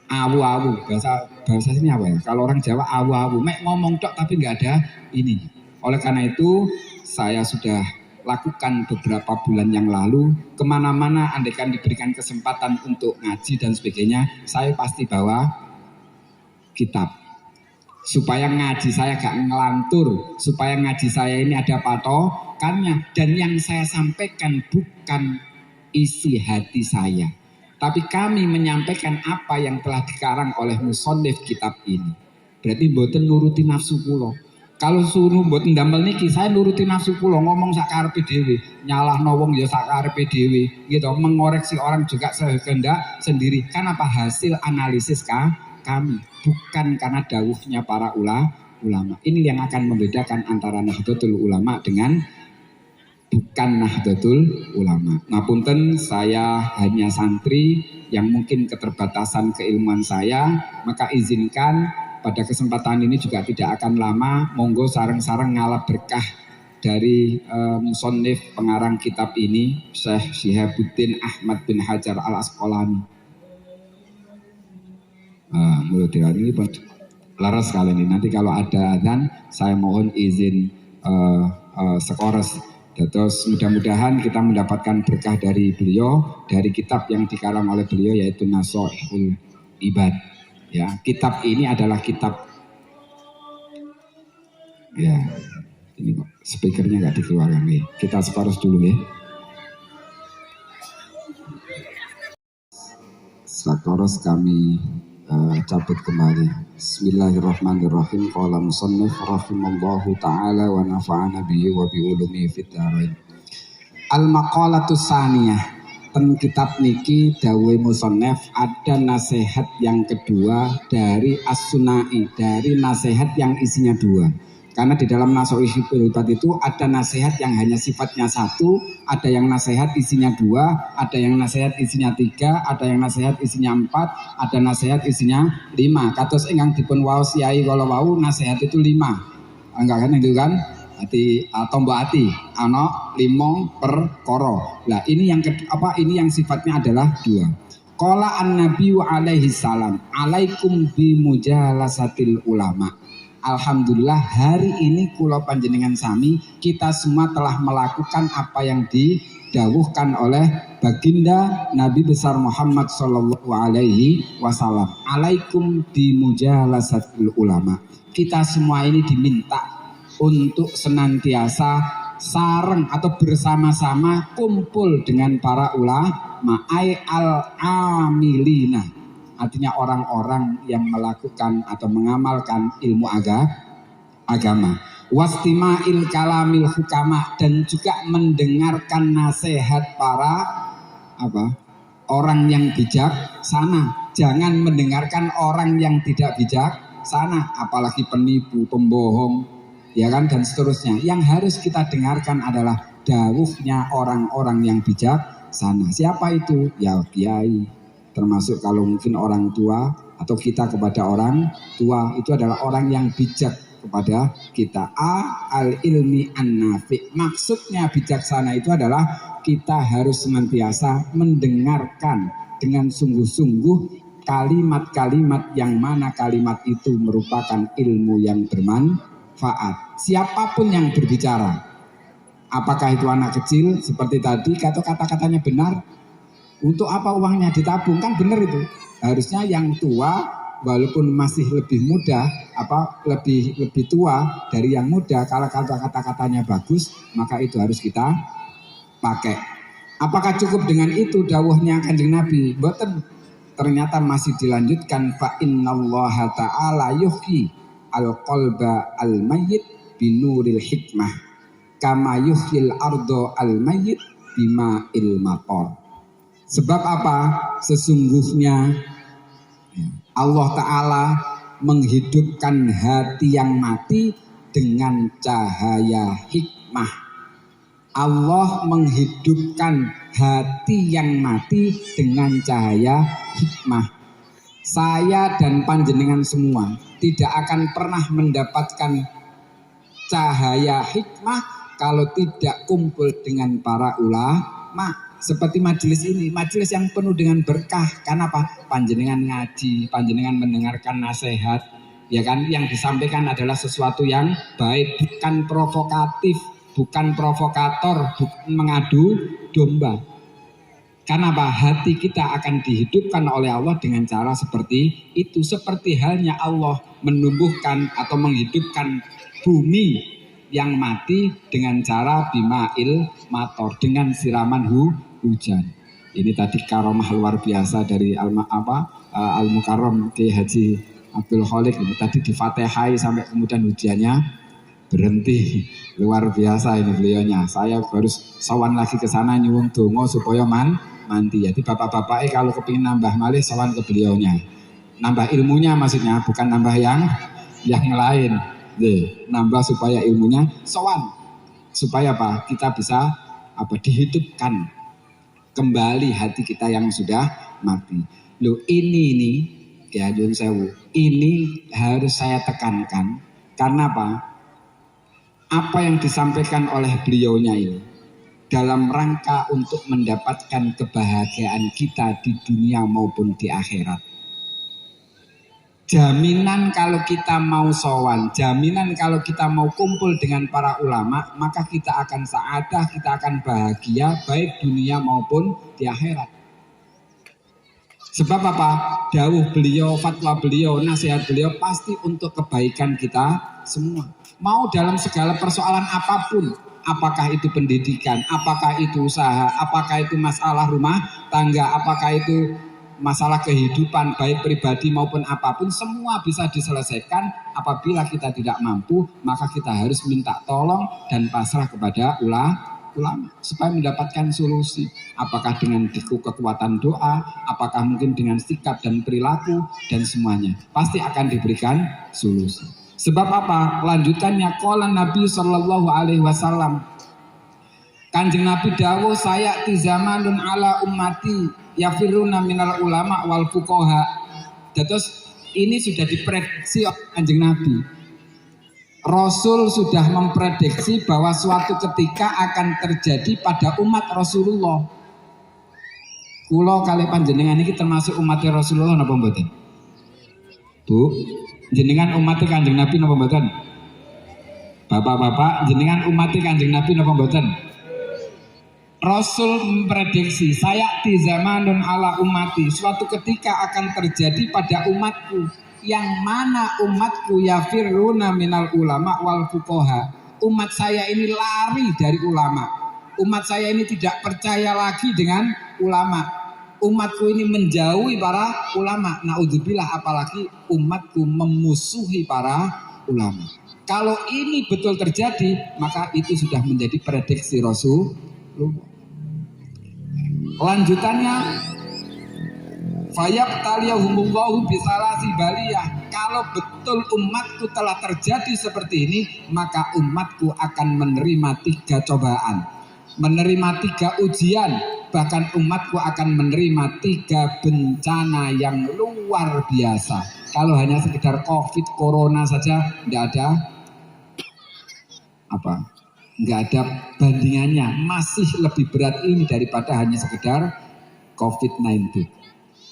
awu-awu. Bahasa sini apa ya? Kalau orang Jawa awu-awu, mek ngomong tok tapi nggak ada ini. Oleh karena itu saya sudah lakukan beberapa bulan yang lalu, kemana-mana andaikan diberikan kesempatan untuk ngaji dan sebagainya, saya pasti bawa kitab. Supaya ngaji saya gak ngelantur, supaya ngaji saya ini ada patokannya. Dan yang saya sampaikan bukan isi hati saya, tapi kami menyampaikan apa yang telah dikarang oleh musonif kitab ini. Berarti mboten nuruti nafsu kula. Kalau suruh mboten ndamel niki, saya nuruti nafsu kula, ngomong sakarepe dhewe, nyalahno wong ya sakarepe dhewe, gitu, mengoreksi orang juga sekehendak sendiri. Kan apa hasil analisis kami, bukan karena dawuhnya para ulama. Ini yang akan membedakan antara Nahdlatul Ulama dengan bukan Nahdlatul Ulama. Ngapunten, saya hanya santri yang mungkin keterbatasan keilmuan saya, maka izinkan pada kesempatan ini juga tidak akan lama, monggo sareng-sareng ngalap berkah dari musannif pengarang kitab ini, Syekh Syihabuddin Ahmad bin Hajar Al-Asqalani. Mulut ini pun laras kali ini. Nanti kalau ada adzan, saya mohon izin sekores. Terus mudah-mudahan kita mendapatkan berkah dari beliau, dari kitab yang dikarang oleh beliau yaitu Nasha'ihul Ibad. Ya, kitab ini adalah kitab, ya ini kok speakernya nggak dikeluarkan nih. Kita separuh dulu ya. Separuh kami cabut kembali. Bismillahirrahmanirrahim. Qala musannif rahimallahu ta'ala wa nafa'ana bihi wa bi ulumi fid dharain. Al-maqalatu tsaniyah. Ten kitab niki dawe musannif ada nasihat yang kedua dari As-Sunai, dari nasihat yang isinya 2. Karena di dalam Nasha'ihul Ibad itu ada nasihat yang hanya sifatnya 1, ada yang nasihat isinya 2, ada yang nasihat isinya 3, ada yang nasihat isinya 4, ada nasihat isinya 5. Kados ingkang dipun waos Kyai kala wau nasihat itu 5. Enggak kan itu kan? Hati tombok hati ana 5 perkara. Lah ini yang ini yang sifatnya adalah 2. Qala an-nabiy alaihi salam, alaikum bi mujalasatil ulama. Alhamdulillah hari ini kula panjenengan sami kita semua telah melakukan apa yang didawuhkan oleh baginda Nabi besar Muhammad sallallahu alaihi wasallam. Alaikum bimujalasatil ulama. Kita semua ini diminta untuk senantiasa sareng atau bersama-sama kumpul dengan para ulama al-amilina, artinya orang-orang yang melakukan atau mengamalkan ilmu agama. Wastima'il kalamil hukama, dan juga mendengarkan nasihat para orang yang bijaksana. Jangan mendengarkan orang yang tidak bijaksana, apalagi penipu, pembohong, ya kan, dan seterusnya. Yang harus kita dengarkan adalah dawuhnya orang-orang yang bijaksana. Siapa itu? Ya kiai, termasuk kalau mungkin orang tua atau kita kepada orang tua, itu adalah orang yang bijak kepada kita. Al-ilmi an-nafi. Maksudnya bijaksana itu adalah kita harus senantiasa mendengarkan dengan sungguh-sungguh kalimat-kalimat yang mana kalimat itu merupakan ilmu yang bermanfaat. Siapapun yang berbicara, apakah itu anak kecil seperti tadi, atau kata-katanya benar, untuk apa uangnya ditabung, kan benar itu. Harusnya yang tua walaupun masih lebih muda, lebih tua dari yang muda, kalau kata-katanya bagus, maka itu harus kita pakai. Apakah cukup dengan itu dawuhnya Kanjeng Nabi? Boten. Ternyata masih dilanjutkan, fa innallaha ta'ala yuhyi al-qalba al-mayyit binuril hikmah kama yuhyil ardo al-mayyit bima'il mator. Sebab apa? Sesungguhnya Allah Ta'ala menghidupkan hati yang mati dengan cahaya hikmah. Allah menghidupkan hati yang mati dengan cahaya hikmah. Saya dan panjenengan semua tidak akan pernah mendapatkan cahaya hikmah kalau tidak kumpul dengan para ulama. Seperti majelis ini, majelis yang penuh dengan berkah. Karena apa? Panjenengan ngaji, panjenengan mendengarkan nasihat, ya kan? Yang disampaikan adalah sesuatu yang baik, bukan provokatif, bukan provokator, bukan mengadu domba. Karena apa? Hati kita akan dihidupkan oleh Allah dengan cara seperti itu. Seperti halnya Allah menumbuhkan atau menghidupkan bumi yang mati dengan cara bima'il mator, dengan siraman hujan. Ini tadi karomah luar biasa dari Al-Mukarram Kiai Haji Abdul Khalik. Ini tadi difatihai sampai kemudian hujannya berhenti. Luar biasa ini beliaunya. Saya harus sawan lagi ke sana nyuwun donga supaya mandi. Jadi bapak-bapak kalau kepingin nambah malih sawan ke beliaunya. Nambah ilmunya maksudnya, bukan nambah yang lain. Nambah supaya ilmunya sawan. Supaya apa? Kita bisa dihidupkan kembali hati kita yang sudah mati. Loh ini ya Yun Sewu, ini harus saya tekankan. Karena apa? Apa yang disampaikan oleh beliaunya ini dalam rangka untuk mendapatkan kebahagiaan kita di dunia maupun di akhirat. Jaminan kalau kita mau sowan, jaminan kalau kita mau kumpul dengan para ulama, maka kita akan saadah, kita akan bahagia baik dunia maupun di akhirat. Sebab apa? Dawuh beliau, fatwa beliau, nasihat beliau pasti untuk kebaikan kita semua. Mau dalam segala persoalan apapun, apakah itu pendidikan, apakah itu usaha, apakah itu masalah rumah tangga, apakah itu masalah kehidupan baik pribadi maupun apapun, semua bisa diselesaikan. Apabila kita tidak mampu, maka kita harus minta tolong dan pasrah kepada ulama supaya mendapatkan solusi. Apakah dengan kekuatan doa, apakah mungkin dengan sikap dan perilaku, dan semuanya pasti akan diberikan solusi. Sebab apa? Lanjutannya qala Nabi sallallahu alaihi wasallam, Kanjeng Nabi dawuh, saya ti zamanun ala ummati yafiruna minal ulama wal fuqaha. Terus ini sudah diprediksi oleh Kanjeng Nabi. Rasul sudah memprediksi bahwa suatu ketika akan terjadi pada umat Rasulullah. Kula kali panjenengan ini termasuk umat Rasulullah napa mboten? Bu, Jenengan umat Kanjeng Nabi napa mboten? Bapak-bapak, jenengan umat Kanjeng Nabi napa mboten? Rasul memprediksi sayati zamanun ala ummati, suatu ketika akan terjadi pada umatku, yang mana umatku yafirruna minal ulama wal fuqaha. Umat saya ini lari dari ulama. Umat saya ini tidak percaya lagi dengan ulama. Umatku ini menjauhi para ulama. Naudzubillah, apalagi umatku memusuhi para ulama. Kalau ini betul terjadi, maka itu sudah menjadi prediksi Rasulullah. Lanjutannya, fayabtaliyahumullahu bisalasi baliyah. Kalau betul umatku telah terjadi seperti ini, maka umatku akan menerima 3 cobaan, menerima 3 ujian, bahkan umatku akan menerima 3 bencana yang luar biasa. Kalau hanya sekedar COVID, corona saja tidak ada nggak ada bandingannya, masih lebih berat ini daripada hanya sekedar COVID-19.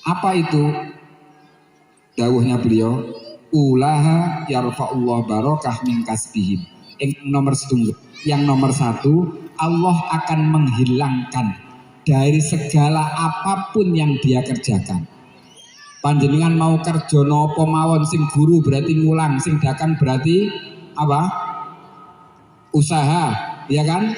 Apa itu? Dawuhnya beliau, ulaha yarfa'ullah barokah min kasbihim. Yang nomor 1, Allah akan menghilangkan dari segala apapun yang dia kerjakan. Panjenengan mau kerja napa mawon, sing guru berarti ngulang, sing dagang berarti apa? Usaha, ya kan?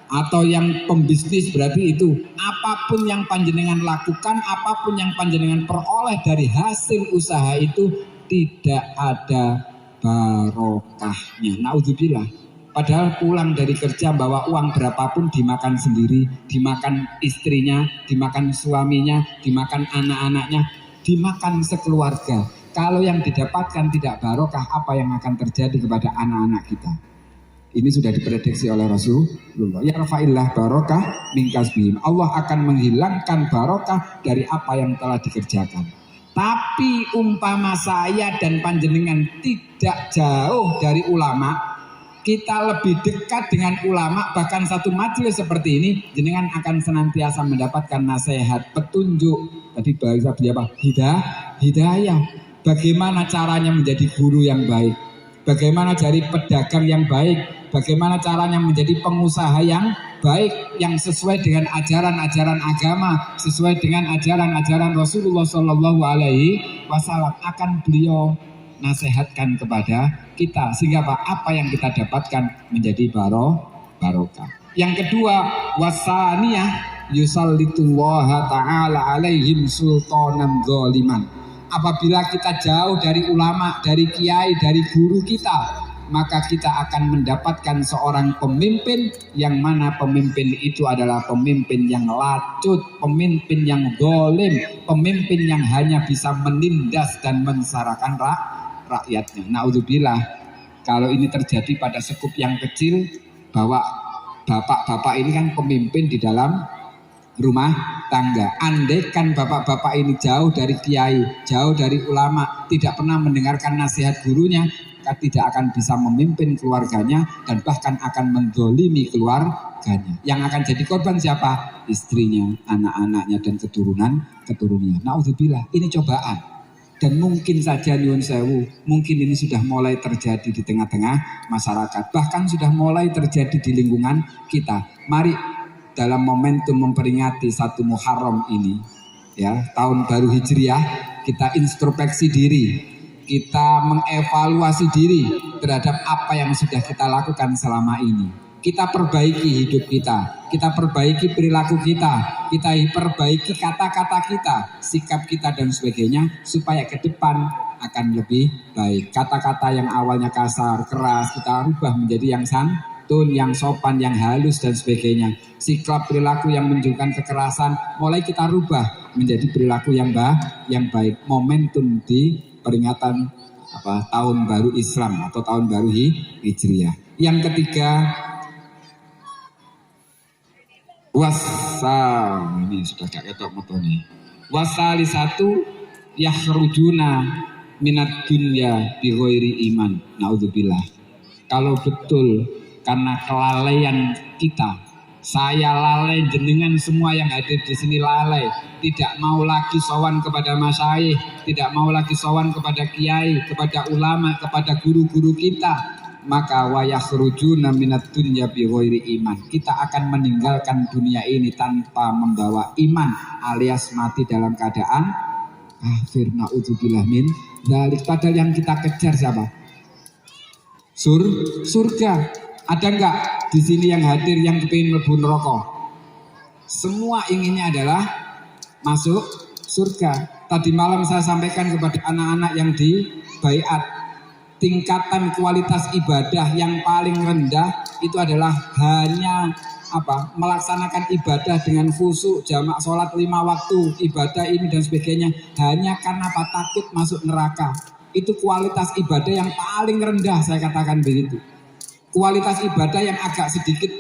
Atau yang pembisnis berarti itu. Apapun yang panjenengan lakukan, apapun yang panjenengan peroleh dari hasil usaha itu tidak ada barokahnya. Naudzubillah. Padahal pulang dari kerja bawa uang berapapun dimakan sendiri, dimakan istrinya, dimakan suaminya, dimakan anak-anaknya, dimakan sekeluarga. Kalau yang didapatkan tidak barokah, apa yang akan terjadi kepada anak-anak kita? Ini sudah diprediksi oleh Rasulullah. Ya rafa'illah barokah min kasbihim. Allah akan menghilangkan barokah dari apa yang telah dikerjakan. Tapi umpama saya dan panjenengan tidak jauh dari ulama, kita lebih dekat dengan ulama, bahkan satu majelis seperti ini, jenengan akan senantiasa mendapatkan nasihat, petunjuk. Tadi bahasa beliau apa? Hidayah. Bagaimana caranya menjadi guru yang baik? Bagaimana jadi pedagang yang baik? Bagaimana caranya menjadi pengusaha yang baik, yang sesuai dengan ajaran-ajaran agama, sesuai dengan ajaran-ajaran Rasulullah Shallallahu Alaihi Wasallam, akan beliau nasihatkan kepada kita, sehingga apa yang kita dapatkan menjadi barokah. Yang kedua, wasaniyah yusallitullaha ta'ala alaihim sultanan zaliman. Apabila kita jauh dari ulama, dari kiai, dari guru kita, maka kita akan mendapatkan seorang pemimpin yang mana pemimpin itu adalah pemimpin yang lacut, pemimpin yang zalim, pemimpin yang hanya bisa menindas dan mensarakan rakyatnya. Naudzubillah, kalau ini terjadi pada sekup yang kecil, bahwa bapak-bapak ini kan pemimpin di dalam rumah tangga. Andaikan bapak-bapak ini jauh dari kiai, jauh dari ulama, tidak pernah mendengarkan nasihat gurunya, tidak akan bisa memimpin keluarganya dan bahkan akan menzalimi keluarganya. Yang akan jadi korban siapa? Istrinya, anak-anaknya dan keturunannya. Naudzubillah, ini cobaan. Dan mungkin saja nyuwun sewu, mungkin ini sudah mulai terjadi di tengah-tengah masyarakat, bahkan sudah mulai terjadi di lingkungan kita. Mari dalam momentum memperingati 1 Muharram ini, ya, tahun baru Hijriah, kita introspeksi diri, kita mengevaluasi diri terhadap apa yang sudah kita lakukan selama ini. Kita perbaiki hidup kita perbaiki perilaku kita perbaiki kata-kata kita, sikap kita dan sebagainya, supaya ke depan akan lebih baik. Kata-kata yang awalnya kasar, keras, kita rubah menjadi yang santun, yang sopan, yang halus dan sebagainya. Sikap perilaku yang menunjukkan kekerasan mulai kita rubah menjadi perilaku yang baik. Momentum di peringatan tahun baru Islam atau tahun baru Hijriah. Yang ketiga, ini sudah gak ketok motone. Wasali 1 yakhrujuna minat dunya bi ghairi iman. Naudzubillah. Kalau betul karena kelalaian kita, Saya lalai, jenengan semua yang hadir di sini lalai, tidak mau lagi sowan kepada masyayikh, tidak mau lagi sowan kepada kiai, kepada ulama, kepada guru-guru kita, maka wayakhrujuna minad dunya bi ghairi iman. Kita akan meninggalkan dunia ini tanpa membawa iman, alias mati dalam keadaan kafir. Naudzubillah min dzalik. Padahal yang kita kejar siapa? Surga. Ada enggak di sini yang hadir yang kepingin mlebu neraka? Semua inginnya adalah masuk surga. Tadi malam saya sampaikan kepada anak-anak yang di baiat, tingkatan kualitas ibadah yang paling rendah itu adalah hanya melaksanakan ibadah dengan khusyuk, jamak sholat 5 waktu, ibadah ini dan sebagainya, hanya karena takut masuk neraka. Itu kualitas ibadah yang paling rendah, saya katakan begitu. Kualitas ibadah yang agak sedikit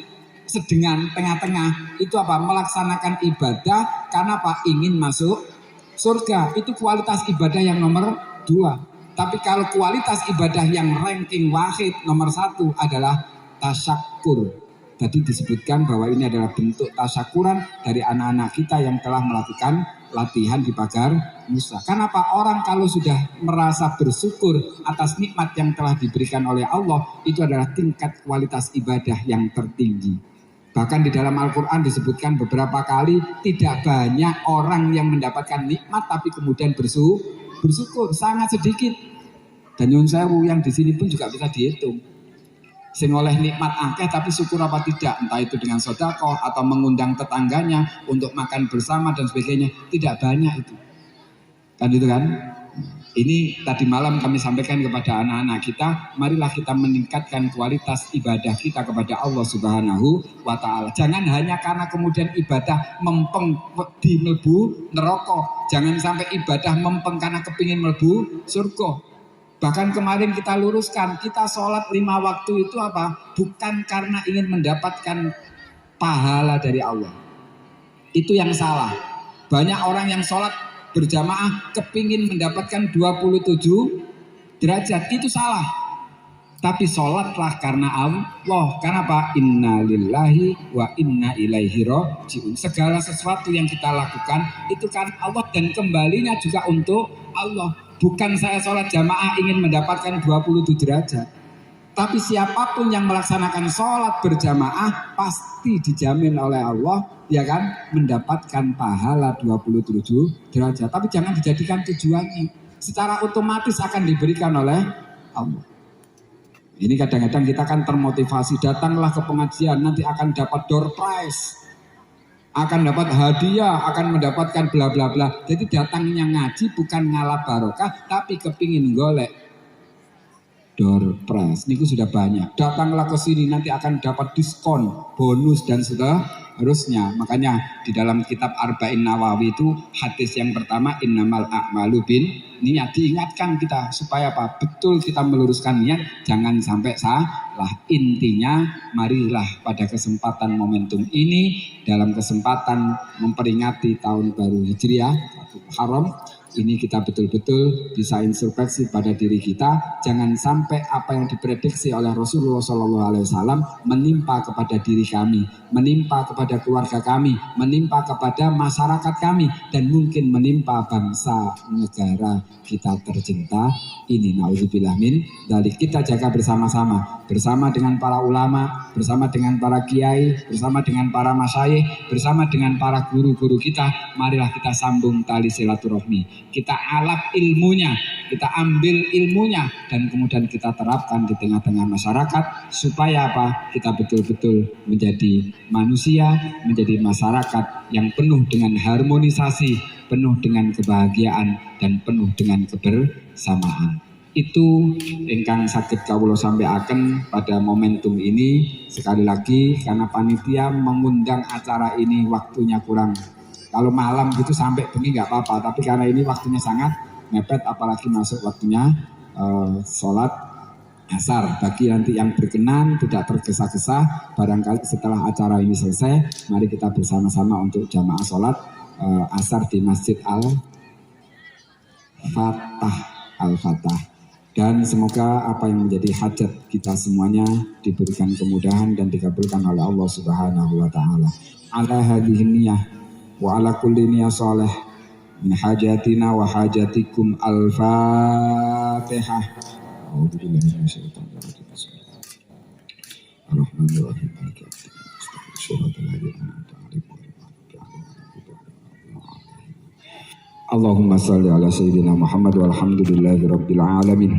sedengan tengah-tengah itu melaksanakan ibadah karena ingin masuk surga. Itu kualitas ibadah yang nomor 2. Tapi kalau kualitas ibadah yang ranking wahid nomor 1 adalah tasyakur. Tadi disebutkan bahwa ini adalah bentuk tasyakuran dari anak-anak kita yang telah melakukan latihan di pagar Musa. Kenapa? Orang kalau sudah merasa bersyukur atas nikmat yang telah diberikan oleh Allah, itu adalah tingkat kualitas ibadah yang tertinggi. Bahkan di dalam Al-Quran disebutkan beberapa kali, tidak banyak orang yang mendapatkan nikmat tapi kemudian bersyukur, sangat sedikit. Dan nyun sewu yang di sini pun juga bisa dihitung. Sing oleh nikmat akeh tapi syukur apa tidak, entah itu dengan sedekah atau mengundang tetangganya untuk makan bersama dan sebagainya, tidak banyak itu. Kan itu kan? Ini tadi malam kami sampaikan kepada anak-anak kita, marilah kita meningkatkan kualitas ibadah kita kepada Allah Subhanahu wa taala. Jangan hanya karena kemudian ibadah mempeng di mlebu neraka, jangan sampai ibadah mempeng karena kepingin mlebu surga. Bahkan kemarin kita luruskan, kita sholat 5 waktu itu bukan karena ingin mendapatkan pahala dari Allah. Itu yang salah. Banyak orang yang sholat berjamaah kepingin mendapatkan 27 derajat, itu salah. Tapi sholatlah karena Allah. Kenapa? Inna lillahi wa inna ilaihi raji'un. Segala sesuatu yang kita lakukan itu kan Allah dan kembalinya juga untuk Allah. Bukan saya sholat jamaah ingin mendapatkan 27 derajat. Tapi siapapun yang melaksanakan sholat berjamaah pasti dijamin oleh Allah, ya kan, mendapatkan pahala 27 derajat. Tapi jangan dijadikan tujuannya. Secara otomatis akan diberikan oleh Allah. Ini kadang-kadang kita kan termotivasi, datanglah ke pengajian, nanti akan dapat door prize, akan dapat hadiah, akan mendapatkan bla bla bla. Jadi datangnya ngaji bukan ngalap barokah, tapi kepingin golek door prize. Niku sudah banyak. Datanglah ke sini nanti akan dapat diskon, bonus dan seterusnya. Makanya di dalam kitab Arba'in Nawawi itu hadis yang pertama innamal a'malu bin niat, diingatkan kita supaya betul kita meluruskan niat, jangan sampai salah. Intinya marilah pada kesempatan momentum ini, dalam kesempatan memperingati tahun baru Hijriah Haram ini, kita betul-betul bisa introspeksi pada diri kita. Jangan sampai apa yang diprediksi oleh Rasulullah SAW menimpa kepada diri kami, menimpa kepada keluarga kami, menimpa kepada masyarakat kami, dan mungkin menimpa bangsa negara kita tercinta ini. Nauzubillah min dzalik. Kita jaga bersama-sama, bersama dengan para ulama, bersama dengan para kiai, bersama dengan para masyayikh, bersama dengan para guru-guru kita. Marilah kita sambung tali silaturahmi, kita alap ilmunya, kita ambil ilmunya, dan kemudian kita terapkan di tengah-tengah masyarakat supaya kita betul-betul menjadi manusia, menjadi masyarakat yang penuh dengan harmonisasi, penuh dengan kebahagiaan, dan penuh dengan kebersamaan. Itu ingkang saged kawula sampaikan pada momentum ini. Sekali lagi, karena panitia mengundang acara ini waktunya kurang. Kalau malam gitu sampai bengi nggak apa-apa, tapi karena ini waktunya sangat mepet, apalagi masuk waktunya sholat asar. Bagi nanti yang berkenan tidak tergesa-gesa, barangkali setelah acara ini selesai, mari kita bersama-sama untuk jamaah sholat asar di Masjid Al-Fatah. Dan semoga apa yang menjadi hajat kita semuanya diberikan kemudahan dan dikabulkan oleh Allah Subhanahu wa taala. Ala hadhihi niyyah wa ala kulli niyyah salih min hajatina wa hajatikum al-Fatihah. A'udzubillahi minasyaitonir rajim. Bismillahirrahmanirrahim. Allahumma salli ala sayyidina Muhammad walhamdulillahi rabbil alamin.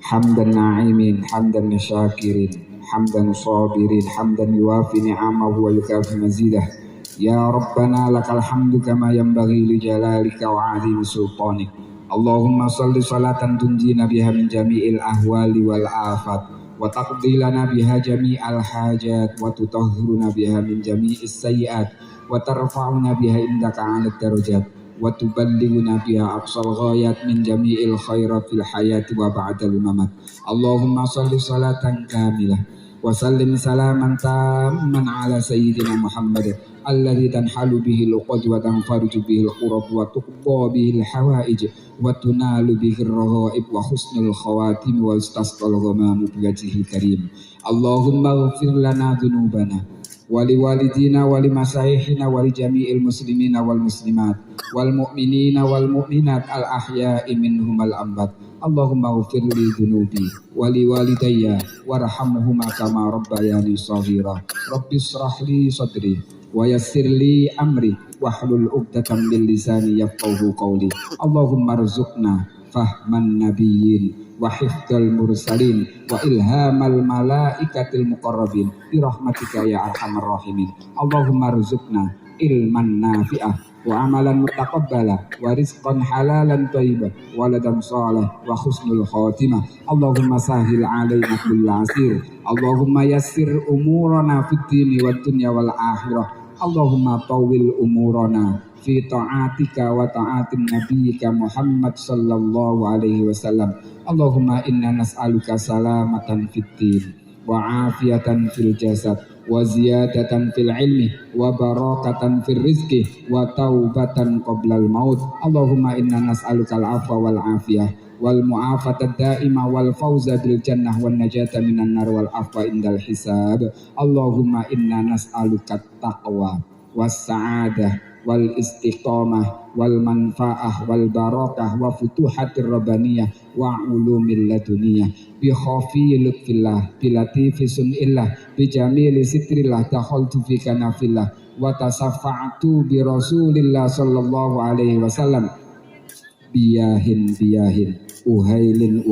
Hamdan na'imin, hamdan syakirin, hamdan sabirin, hamdan yuafi ni'amahu wa yukafi mazidah. Ya Rabbana lakal hamdu kama yanbaghi li jalalika wa 'azimi sultanik. Allahumma salli salatan tunjina biha min jami'il ahwali wal afat wa taqdi lana biha jami'al hajat wa tutahhiruna biha min jami'is sayyi'at wa tarfa'una biha indaka 'alad darajat wa tuballighuna biha aqsal ghayat min jami'il khairat fil hayati wa ba'dal mamat. Allahumma salli salatan kamilah wa sallim salaman tamman ala sayyidina Muhammad alladhi tanhalu bihi al-uqad wa tanfariju bihi al-qurab wa tuqda bihi al-hawaij wa tunalu bihi ar-raghaib wa husnul khawatim wa istasqal ghamamu bi wajhil karim. Allahumma ighfir lana dhunubana wali walidina wali masyaykhina wali jami'il muslimina wal muslimat wal mu'minina wal mu'minat al ahya'i minhum al ambat. Allahumma ighfir li dhunubi wali walidayya warhamhuma kama rabbayani shaghira. Rabbi israh li sadri wa yassir li amri wahlul 'uqdatam min lisani yafqahu qawli. Allahumma rzuqna fahman nabiyyin wa hifdzal mursalin wa ilhamal malaikatil muqarrabin bi rahmatika ya arhamar rahimin. Allahumma rzuqna ilman nafi'ah wa amalan mutaqabbala wa rizqan halalan thayyiban wa ladan salih wa husnul khatimah. Allahumma sahil alaina kull asir. Allahumma yassir umurana fid dini wad dunya wal akhirah. Allahumma tawwil umurana fi ta'atika wa ta'atin nabiyyika Muhammad sallallahu alaihi wasallam. Allahumma inna nas'aluka salamatan fid din wa afiyatan fil jasad wa ziyadatan fil ilmi wa barakatan fil rizqi wa taubatan qoblal maut. Allahumma inna nas'aluka al-afwa wal afiyah wal mu'afata daima wal fawza bil jannah wan najata minan nar wal afwa indal hisab. Allahumma inna nas'aluka taqwa was sa'adah wal istiqamah wal manfaah wal barakah wa futuhatir rabbaniyah wa ulumil laduniyah bi khafi lutfillah bi latifi sunillah bi jamili sitrillah dakhaltu fi kanafillah wa tasaffa'tu bi rasulillah sallallahu alaihi wasallam biyahin uhailin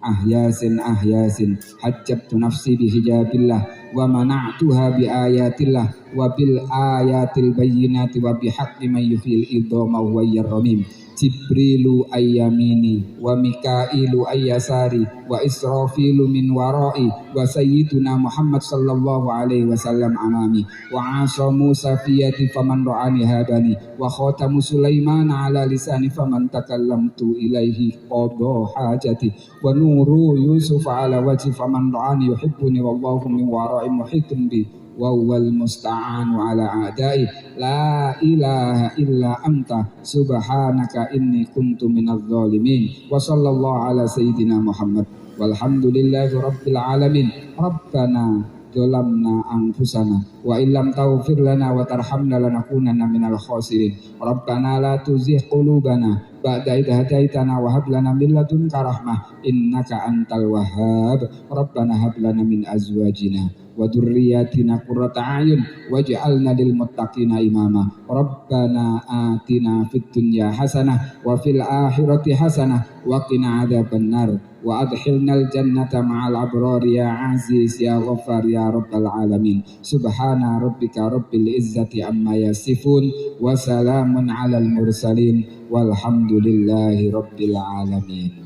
ahyasin hajjabtu nafsi bi hijabillah wa mana'tuha bi ayatillah wa bil ayatil bayyinati wa bi haqqi man yufil idhama wa yarramim. Jibrilu ayyamini wa Mikailu ayyasari wa Israfilu min warai wa sayyiduna Muhammad sallallahu alaihi wasallam amami wa asa Musa fi yadi faman ra'ani hadani wa khatamu Sulaiman ala lisani faman takallamtu ilaihi qadha hajati wa nuru Yusuf ala wajhi faman ra'ani yuhibbuni wallahu min warai muhitun bi wa wal musta'an ala a'dai. La ilaha illa anta subhanaka inni kuntu minadh dhalimin. Wa sallallahu ala sayyidina Muhammad walhamdulillahi rabbil alamin. Rabbana zalamna anfusana wa illam taghfir lana wa tarhamna lanakunanna minal khasirin. Rabbana la tuzigh qulubana ba'da idh hadaitana wa hab lana min ladunka rahmah innaka antal wahhab. Rabbana hab lana min azwajina wa dzurriyyatina qurrata a'yun waj'alna lil muttaqina imama. Rabbana atina fid dunya hasanah wa fil akhirati hasanah wa qina adzabannar wa adkhilnal jannata ma'al abrar ya aziz ya ghaffar ya rabbal alamin. Subhana rabbika rabbil izzati amma yasifun wa salamun alal mursalin walhamdulillahi rabbil alamin.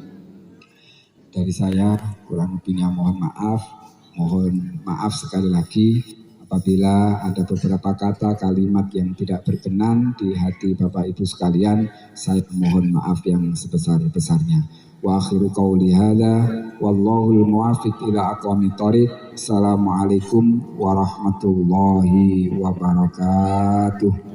Dari saya kurang lebihnya mohon maaf sekali lagi apabila ada beberapa kata kalimat yang tidak berkenan di hati Bapak Ibu sekalian. Saya mohon maaf yang sebesar-besarnya. Wa akhiru qauli hadza wallahul muwaffiq ila aqwamit thoriq. Assalamualaikum warahmatullahi wabarakatuh.